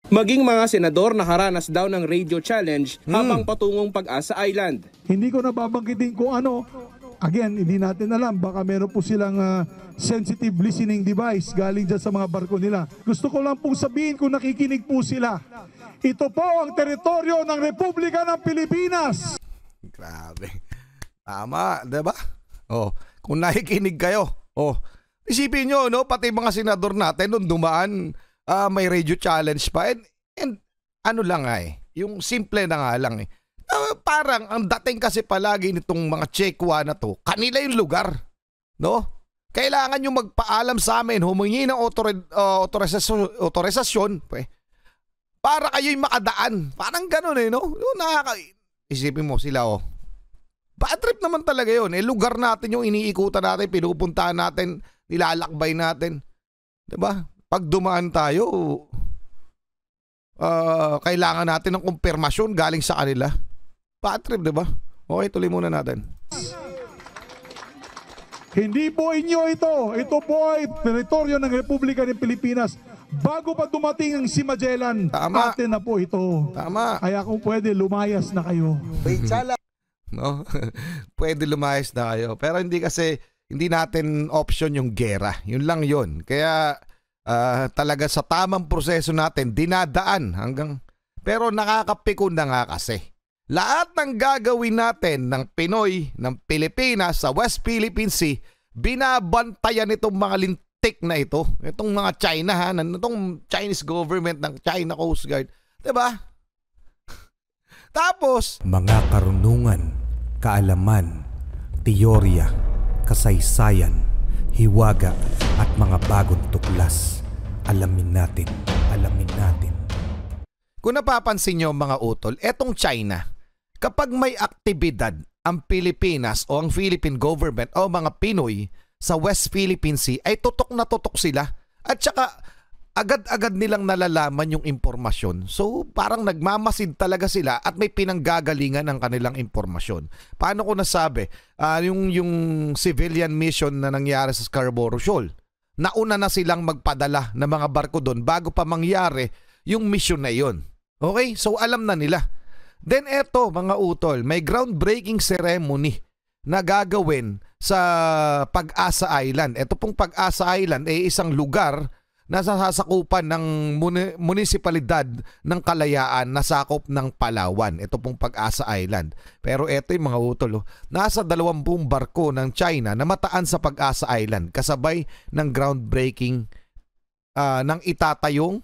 Maging mga senador nakaranas daw ng radio challenge habang patungong Pag-asa Island. Hindi ko nababanggitin kung ano. Again, hindi natin alam. Baka meron po silang sensitive listening device galing dyan sa mga barko nila. Gusto ko lang pong sabihin kung nakikinig po sila. Ito po ang teritoryo ng Republika ng Pilipinas. Grabe. Tama, diba? Oh, kung nakikinig kayo, isipin nyo, no? Pati mga senador natin nung dumaan, may radio challenge pa. And ano lang yung simple na nga lang parang ang dating kasi palagi nitong mga Chekwa na to, kanila yung lugar. No? Kailangan nyo magpaalam sa amin, humingi ng otorisasyon para kayo'y makadaan. Parang ganun no? Isipin mo sila bad trip naman talaga yun. Lugar natin yung iniikutan natin, pinupuntahan natin, nilalakbay natin. Diba? Pag dumaan tayo, kailangan natin ng kumpirmasyon galing sa kanila. Bad trip, diba? Okay, tuloy muna natin. Hindi po inyo ito. Ito po ay teritoryo ng Republika ng Pilipinas. Bago pa dumating ang si Magellan, atin na po ito. Tama. Kaya kung pwede, lumayas na kayo. No? Pwede lumayas na kayo. Pero hindi natin option yung gera. Yun lang yun. Kaya talaga sa tamang proseso natin, dinadaan hanggang... Pero nakakapikon na nga kasi. Lahat ng gagawin natin ng Pinoy, ng Pilipinas sa West Philippine Sea, binabantayan itong mga lintik na ito. Itong mga China, itong Chinese government ng China Coast Guard. Diba? Tapos, mga karunungan, kaalaman, teorya, kasaysayan, hiwaga at mga bagong tuklas. Alamin natin. Kung napapansin nyo mga utol, etong China, kapag may aktibidad ang Pilipinas o ang Philippine government o mga Pinoy sa West Philippine Sea, ay tutok na tutok sila. At saka, agad-agad nilang nalalaman yung impormasyon. So, parang nagmamasid talaga sila at may pinanggagalingan ng kanilang impormasyon. Paano ko nasabi? Yung civilian mission na nangyari sa Scarborough Shoal. Nauna na silang magpadala ng mga barko doon bago pa mangyari yung mission na yun. Okay? So, alam na nila. Then eto mga utol, may groundbreaking ceremony na gagawin sa Pag-asa Island. Ito pong Pag-asa Island ay isang lugar na sasakupan ng munisipalidad ng Kalayaan na sakop ng Palawan. Ito pong Pag-asa Island. Pero eto yung mga utol, nasa 20 barko ng China na mataan sa Pag-asa Island kasabay ng groundbreaking ng itatayong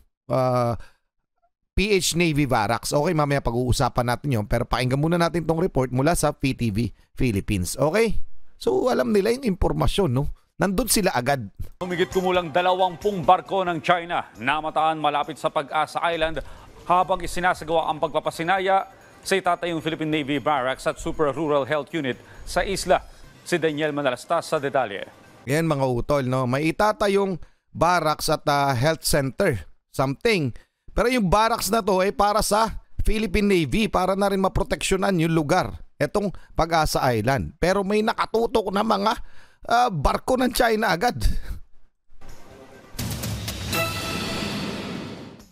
PH Navy Barracks. Okay, mamaya pag-uusapan natin yun. Pero pakinggan muna natin tong report mula sa PTV Philippines. Okay? So, alam nila yung impormasyon, no? Nandun sila agad. Humigit kumulang 20 barko ng China namataan malapit sa Pag-asa Island habang isinasagawa ang pagpapasinaya sa itatayong Philippine Navy Barracks at Super Rural Health Unit sa isla. Si Daniel Manalastas sa detalye. Yan mga utol, no? May itatayong barracks at health center. Something. Pero yung barracks na to ay para sa Philippine Navy para na rin maproteksyonan yung lugar. Etong Pag-asa Island. Pero may nakatutok na mga barko ng China agad.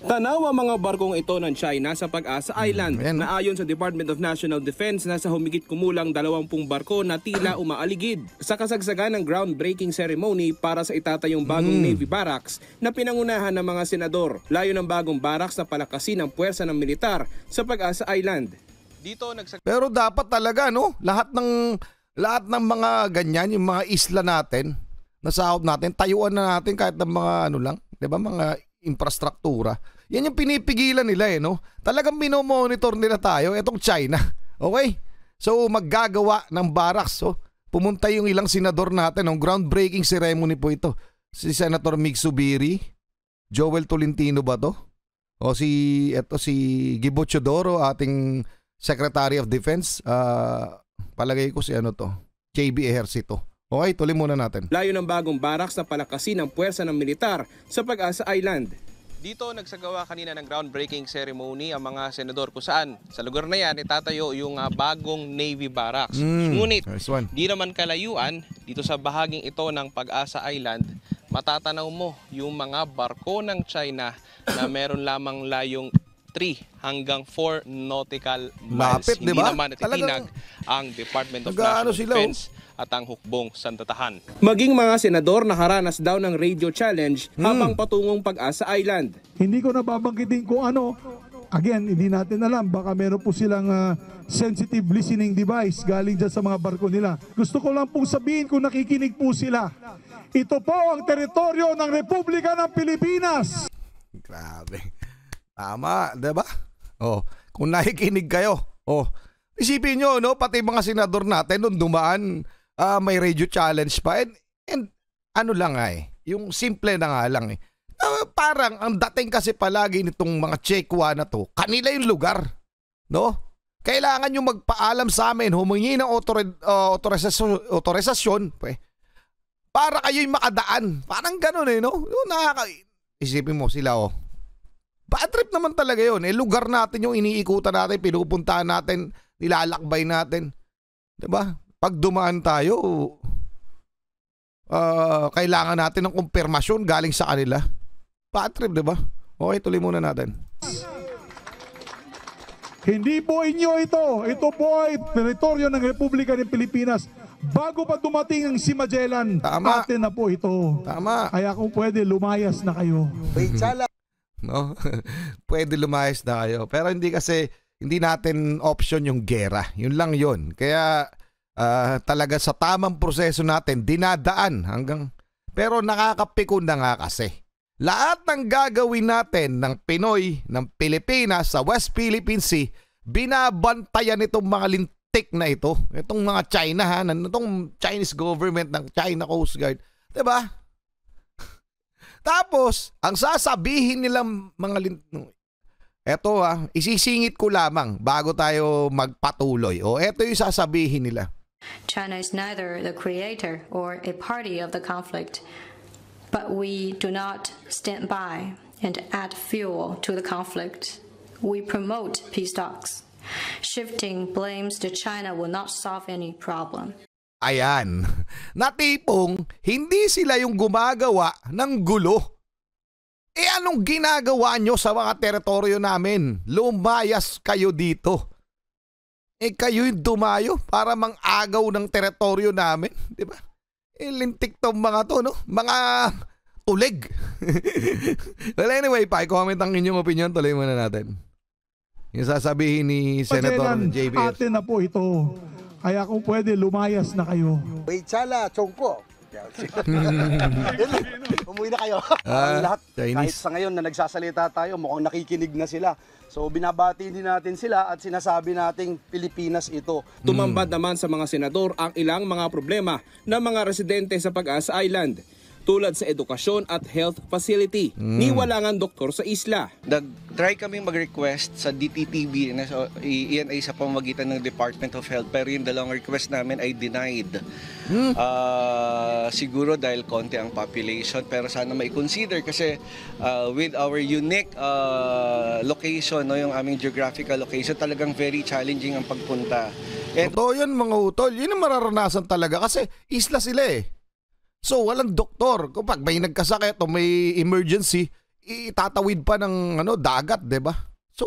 Tanaw ang mga barkong ito ng China sa Pag-asa Island na ayon sa Department of National Defense nasa humigit kumulang 20 barko na tila umaaligid sa kasagsagan ng groundbreaking ceremony para sa itatayong bagong Navy Barracks na pinangunahan ng mga senador. Layo ng bagong barracks na palakasin ang puwersa ng militar sa Pag-asa Island. Pero dapat talaga no, lahat ng mga ganyan, yung mga isla natin, nasahop natin, tayuan na natin kahit ng mga lang, 'di ba, mga infrastruktura. Yan yung pinipigilan nila no? Talagang minomonitor nila tayo, etong China. Okay? So, maggagawa ng barracks. So, pumunta yung ilang senador natin, ng groundbreaking ceremony po ito. Si Senator Mig Zubiri, Joel Tolentino ba to? O si Gibo Chodoro, ating Secretary of Defense. Palagay ko si JB Ejercito. Okay, tuloy muna natin. Layo ng bagong barracks na palakasin ang puwersa ng militar sa Pag-asa Island. Dito nagsagawa kanina ng groundbreaking ceremony ang mga senador kung saan sa lugar na yan itatayo yung bagong Navy Barracks. Ngunit di naman kalayuan dito sa bahaging ito ng Pag-asa Island matatanaw mo yung mga barko ng China na meron lamang layong 3 hanggang 4 nautical miles. Lapit, Hindi di ba? naman natitinag ang Department of Nag-aano National sila, Defense at ang hukbong santotahan. Maging mga senador nakaranas daw ng radio challenge habang patungong Pag-asa Island. Hindi ko nababanggitin kung ano. Again, hindi natin alam. Baka meron po silang sensitive listening device galing dyan sa mga barko nila. Gusto ko lang pong sabihin kung nakikinig po sila. Ito po ang teritoryo ng Republika ng Pilipinas. Grabe. Tama, 'di ba? Oh, kung nakikinig kayo, isipin nyo, no, pati mga senador natin nung dumaan, may radio challenge pa. And ano lang yung simple na nga lang parang ang dating kasi palagi nitong mga Chekwa na to, kanila yung lugar, no? Kailangan yung magpaalam sa amin, humingi ng otorisasyon, para kayo'y makadaan. Parang ganun no? Isipin mo sila, bad trip naman talaga yun. Lugar natin yung iniikutan natin, pinupuntahan natin, nilalakbay natin. Diba? Pag dumaan tayo, kailangan natin ng kumpirmasyon galing sa kanila. Bad trip, diba? Okay, tuloy muna natin. Hindi po inyo ito. Ito po ay teritoryo ng Republika ng Pilipinas. Bago pa dumating ang si Magellan, Tama. atin na po ito. Tama. Kaya kung pwede, lumayas na kayo. No? Pwede lumayas na kayo. Pero hindi natin option yung gera. Yun lang yun. Kaya talaga sa tamang proseso natin, dinadaan hanggang... Pero nakakapikon na nga kasi. Lahat ng gagawin natin ng Pinoy, ng Pilipinas sa West Philippine Sea, binabantayan itong mga lintik na ito. Itong mga China, itong Chinese government ng China Coast Guard. Diba? Tapos, ang sasabihin nilang mga eto isisingit ko lamang bago tayo magpatuloy. Eto yung sasabihin nila. China is neither the creator or a party of the conflict, but we do not stand by and add fuel to the conflict. We promote peace talks. Shifting blames to China will not solve any problem. Ayan, natipong hindi sila yung gumagawa ng gulo. Anong ginagawa nyo sa mga teritoryo namin? Lumayas kayo dito. Kayo yung dumayo para mang-agaw ng teritoryo namin, di ba? Lintik tong mga to, no? Mga tulig. Well, anyway, i-comment ang inyong opinion. Tuloy muna natin. Yung sasabihin ni Senator JB. Atin na po ito. Kaya kung pwede, lumayas na kayo. Chala, Chongko. Umuwi na kayo. Lahat, Chinese. kahit sa ngayon na nagsasalita tayo, mukhang nakikinig na sila. So binabati din natin sila at sinasabi nating Pilipinas ito. Tumambad naman sa mga senador ang ilang mga problema ng mga residente sa Pag-asa Island, tulad sa edukasyon at health facility. Ni walangan doktor sa isla. Nag-try kaming mag-request sa DTTV, iyan ay sa pamamagitan ng Department of Health, pero yung dalawang request namin ay denied. Siguro dahil konti ang population, pero sana mai-consider kasi with our unique location, yung aming geographical location, talagang very challenging ang pagpunta. Totoo yan mga utol, yun ang mararanasan talaga kasi isla sila So walang doktor. Kapag may nagkasakit o may emergency, itatawid pa ng dagat, 'di ba? So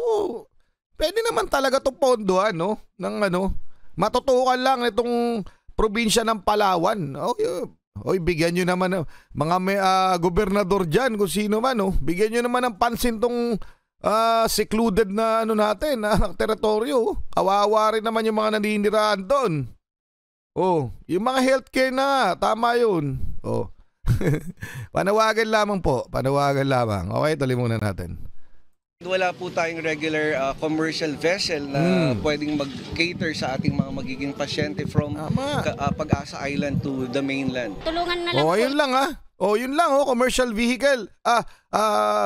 pwede naman talaga 'tong pondohan, ng matutukan lang itong probinsya ng Palawan. Bigyan niyo naman mga gobernador diyan kung sino man, bigyan niyo naman ng pansin tong secluded na natin, teritoryo. Kawawa rin naman yung mga naninirahan doon. Yung mga healthcare na, tama yun. Panawagan lamang po, panawagan lamang. Okay, tuloy muna natin. Wala po tayong regular commercial vessel na pwedeng mag-cater sa ating mga magiging pasyente from Pag-asa Island to the mainland. Tulungan na lang yun lang yun lang commercial vehicle,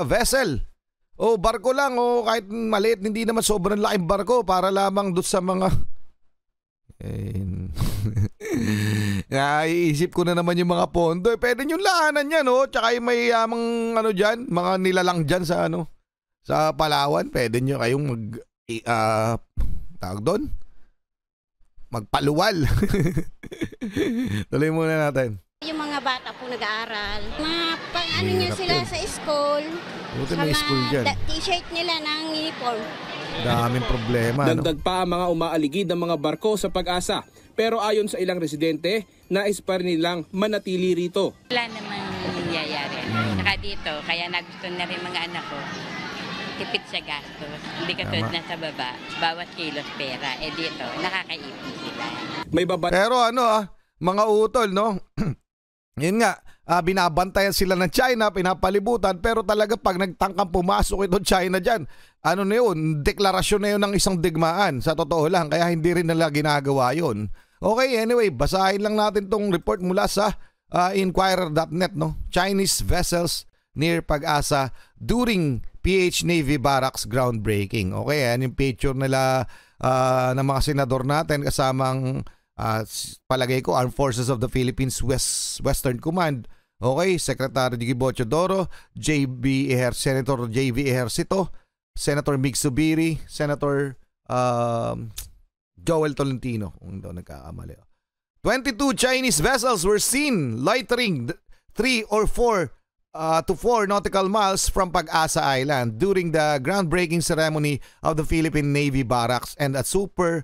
vessel. Barko lang, kahit maliit, hindi naman sobrang laking barko para lamang doon sa mga iisip ko na naman yung mga pondo. Pwede nyo lahanan yan, tsaka yung may dyan, mga nilalang dyan sa sa Palawan. Pwede nyo kayong tawag doon, magpaluwal. Tuloy muna natin. Yung mga bata po nag-aaral, mga pang-ano niya sila sa school, Buti sa may school dyan. t-shirt nila ng uniform. Daming problema. No? Dagdag pa ang mga umaaligid ng mga barko sa Pag-asa. Pero ayon sa ilang residente, nais pa rin nilang manatili rito. Wala namang nangyayari. Saka dito, kaya nagusto na rin mga anak ko, tipid sa gastos. Hindi katulad na sa baba, bawat kilos pera. Eh dito, nakakaipon sila. Pero mga utol, no? Yun nga, binabantayan sila ng China, pinapalibutan, pero talaga pag nagtangkang pumasok itong China dyan, ano na yun, deklarasyon na yun ng isang digmaan, sa totoo lang, kaya hindi rin nila ginagawa yun. Okay, anyway, basahin lang natin tong report mula sa Inquirer.net, no? Chinese vessels near Pag-asa during PH Navy Barracks groundbreaking. Okay, yan yung picture nila ng mga senador natin kasamang palagay ko Armed Forces of the Philippines Western Command. Okay, Secretary Gibo Chodoro, Senator JV Ejercito, Senator Mig Subiri, Senator Joel Tolentino, kung hindi nagkakamali. 22 Chinese vessels were seen lightering 3 or 4 to 4 nautical miles from Pag-asa Island during the groundbreaking ceremony of the Philippine Navy Barracks and a Super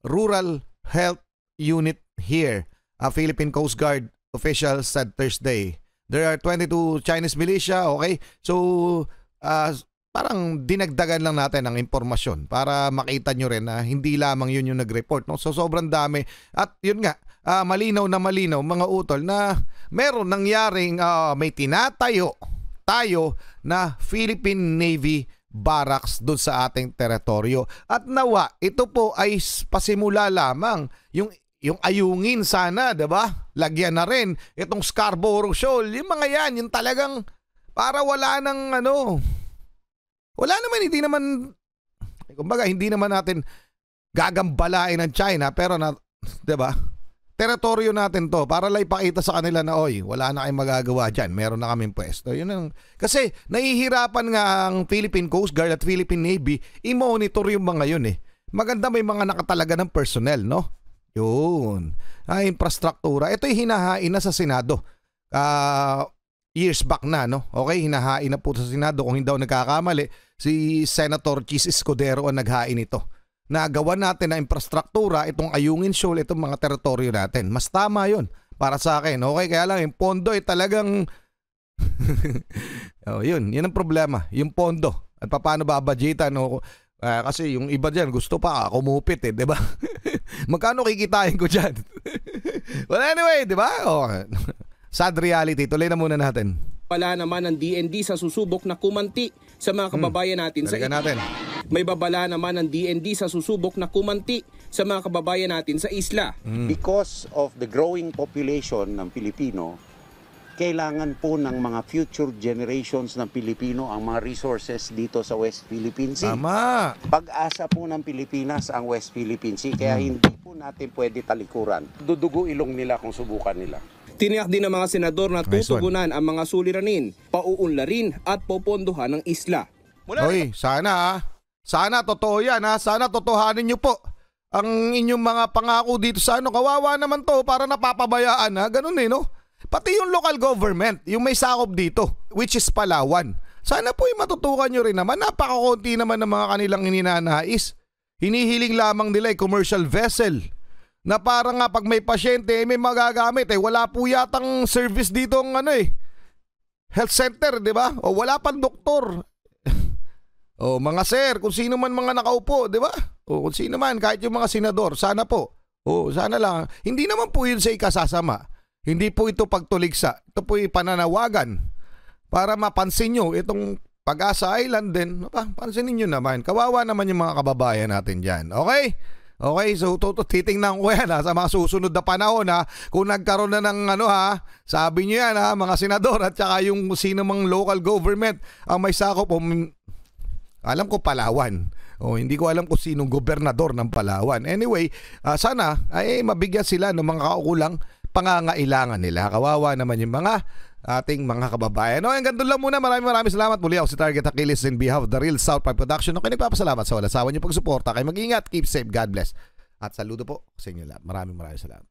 Rural Health Unit here. A Philippine Coast Guard official said Thursday. There are 22 Chinese militia, okay? So, parang dinagdagan lang natin ang impormasyon para makita nyo rin na hindi lamang yun yung nag-report. No? So, sobrang dami. At yun nga, malinaw na malinaw, mga utol, na meron nangyaring may tinatayo tayo na Philippine Navy Barracks doon sa ating teritoryo. At nawa, ito po ay pasimula lamang. Yung ayungin sana, 'di ba? Lagyan na rin itong Scarborough Shoal. Yung mga yan, yung talagang para wala nang wala naman, kumbaga hindi naman natin gagambalain ng China, pero 'di ba? Teritoryo natin 'to para lang ipakita sa kanila na wala na kayong magagawa diyan. Meron na kaming pwesto. Kasi nahihirapan nga ang Philippine Coast Guard at Philippine Navy i-monitor yung mga yun eh. Maganda may mga nakatalaga ng personnel, no? Yun. Infrastruktura. Ito'y hinahain na sa Senado. Years back na, no? Okay, hinahain na po sa Senado. Kung hindi daw nagkakamali, si Senator Chis Escudero ang naghain ito. Nagawa natin na infrastruktura, itong Ayungin Shoal, itong mga teritoryo natin. Mas tama yun para sa akin. Okay, kaya lang yung pondo ay talagang yun ang problema. Yung pondo. At paano babudgetan, no? Kasi yung iba dyan gusto pa kumupit di ba? Magkano kikitain ko dyan? Well anyway, di ba? Sad reality. Tuloy na muna natin. Pala naman ng DND sa susubok na kumanti sa mga kababayan natin sa isla. May babala naman ng DND sa susubok na kumanti sa mga kababayan natin sa isla. Because of the growing population ng Pilipino, kailangan po ng mga future generations ng Pilipino ang mga resources dito sa West Philippine Sea. Tama. Pag-asa po ng Pilipinas ang West Philippine Sea, kaya hindi po natin pwede talikuran. Dudugo ilong nila kung subukan nila. Tiniyak din ng mga senador na tutugunan ang mga suliranin, pauunlarin at popondohan ng isla. Sana totoo yan sana totohanin nyo po ang inyong mga pangako dito sa kawawa naman to para napapabayaan ganun no? Pati yung local government, yung may sakop dito, which is Palawan. Sana po matutukan nyo rin naman. Napakakunti naman ng mga kanilang ininanais. Hinihiling lamang nila commercial vessel. Na parang nga pag may pasyente, may magagamit. Wala po yatang service dito health center, di ba? O wala pang doktor. Mga sir, kung sino man mga nakaupo, di ba? O kung sino man, kahit yung mga senador, sana po. Sana lang. Hindi naman po yun sa ikasasama. Hindi po ito pagtuligsa. Ito po pananawagan para mapansin nyo itong Pag-asa Island din. Pansinin nyo naman. Kawawa naman yung mga kababayan natin dyan. Okay? Okay, so titingnan ko yan sa mga susunod na panahon kung nagkaroon na ng sabi nyo yan mga senador at saka yung sino mang local government ang may sakop. Alam ko Palawan. Hindi ko alam kung sinong gobernador ng Palawan. Anyway, sana ay mabigyan sila ng mga kaukulang pangangailangan nila. Kawawa naman yung mga ating mga kababayan. Hanggang doon lang muna. Maraming salamat. Muli ako si Target Achilles in behalf of the Real South Park Production. Nagpapasalamat sa wala sawa niyo pagsuporta. Kayo mag-ingat. Keep safe. God bless. At saludo po sa inyo lahat. Maraming salamat.